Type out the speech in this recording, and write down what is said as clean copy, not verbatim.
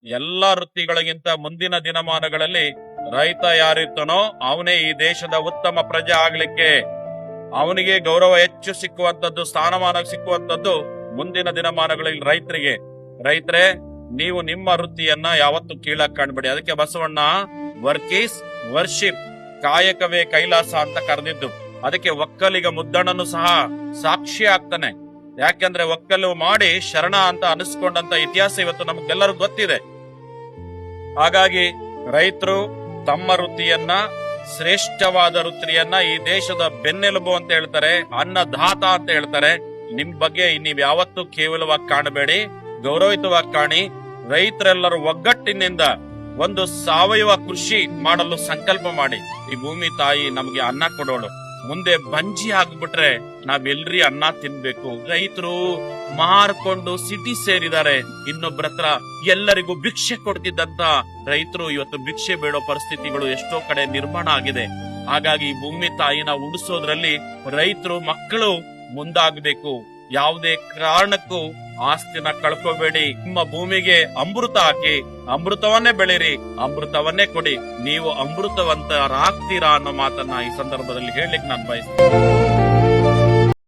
ಎಲ್ಲಾ ವೃತ್ತಿಗಳಿಗಿಂತ ಮುಂದಿನ ದಿನಮಾನಗಳಲ್ಲಿ ರೈತ ಯಾರಿರ್ತಾನೋ ಅವನೇ ಈ ದೇಶದ ಉತ್ತಮ ಪ್ರಜೆ ಆಗ್ಲಿಕ್ಕೆ, ಅವನಿಗೆ ಗೌರವ ಹೆಚ್ಚು ಸಿಕ್ಕುವಂತದ್ದು, ಸ್ಥಾನಮಾನ ಸಿಕ್ಕುವಂತದ್ದು ಮುಂದಿನ ದಿನಮಾನಗಳಲ್ಲಿ ರೈತರಿಗೆ. ರೈತರೇ, ನೀವು ನಿಮ್ಮ ವೃತ್ತಿಯನ್ನ ಯಾವತ್ತು ಕೀಳಾಗಿ ಕಾಣ್ಬೇಡಿ. ಅದಕ್ಕೆ ಬಸವಣ್ಣ ವರ್ಕ್ ಈಸ್ ವರ್ಷಿಪ್, ಕಾಯಕವೇ ಕೈಲಾಸ ಅಂತ ಕರೆದಿದ್ದು. ಅದಕ್ಕೆ ಒಕ್ಕಲಿಗ ಮುದ್ದಣ್ಣನು ಸಹ ಸಾಕ್ಷಿ ಆಗ್ತಾನೆ. ಯಾಕೆಂದ್ರೆ ಒಕ್ಕಲು ಮಾಡಿ ಶರಣ ಅಂತ ಅನಿಸ್ಕೊಂಡಂತ ಇತಿಹಾಸ ಇವತ್ತು ನಮಗೆಲ್ಲರಿಗೂ ಗೊತ್ತಿದೆ. ಹಾಗಾಗಿ ರೈತರು ತಮ್ಮ ವೃತ್ತಿಯನ್ನ, ಶ್ರೇಷ್ಠವಾದ ವೃತ್ತಿಯನ್ನ ಈ ದೇಶದ ಬೆನ್ನೆಲುಬು ಅಂತ ಹೇಳ್ತಾರೆ, ಅನ್ನದಾತ ಅಂತ ಹೇಳ್ತಾರೆ. ನಿಮ್ ಬಗ್ಗೆ ನೀವ್ ಯಾವತ್ತೂ ಕೇವಲವಾಗಿ ಕಾಣಬೇಡಿ, ಗೌರವಿತವಾಗಿ ಕಾಣಿ. ರೈತರೆಲ್ಲರೂ ಒಗ್ಗಟ್ಟಿನಿಂದ ಒಂದು ಸಾವಯವ ಕೃಷಿ ಮಾಡಲು ಸಂಕಲ್ಪ ಮಾಡಿ. ಈ ಭೂಮಿ ತಾಯಿ ನಮ್ಗೆ ಅನ್ನ ಕೊಡೋಳು, ಮುಂದೆ ಬಂಜಿ ಆಗ್ಬಿಟ್ರೆ ನಾವೆಲ್ರಿ ಅನ್ನ ತಿನ್ಬೇಕು. ರೈತರು ಮಾರ್ಕೊಂಡು ಸಿಟಿ ಸೇರಿದ್ದಾರೆ, ಇನ್ನೊಬ್ಬರ ಹತ್ರ ಎಲ್ಲರಿಗೂ ಭಿಕ್ಷೆ ಕೊಡ್ತಿದ್ದಂತ ರೈತರು ಇವತ್ತು ಭಿಕ್ಷೆ ಬೇಡೋ ಪರಿಸ್ಥಿತಿಗಳು ಎಷ್ಟೋ ಕಡೆ ನಿರ್ಮಾಣ ಆಗಿದೆ. ಹಾಗಾಗಿ ಈ ಭೂಮಿ ತಾಯಿನ ಉಳಿಸೋದ್ರಲ್ಲಿ ರೈತರು ಮಕ್ಕಳು ಮುಂದಾಗಬೇಕು. ಯಾವುದೇ ಕಾರಣಕ್ಕೂ ಆಸ್ತಿನ ಕಳ್ಕೋಬೇಡಿ. ನಿಮ್ಮ ಭೂಮಿಗೆ ಅಮೃತ ಹಾಕಿ, ಅಮೃತವನ್ನೇ ಬೆಳೀರಿ, ಅಮೃತವನ್ನೇ ಕೊಡಿ. ನೀವು ಅಮೃತವಂತರಾಗ್ತೀರಾ ಅನ್ನೋ ಮಾತನ್ನ ಈ ಸಂದರ್ಭದಲ್ಲಿ ಹೇಳಲಿಕ್ಕೆ ನಾನು ಬಯಸ್ತೇನೆ.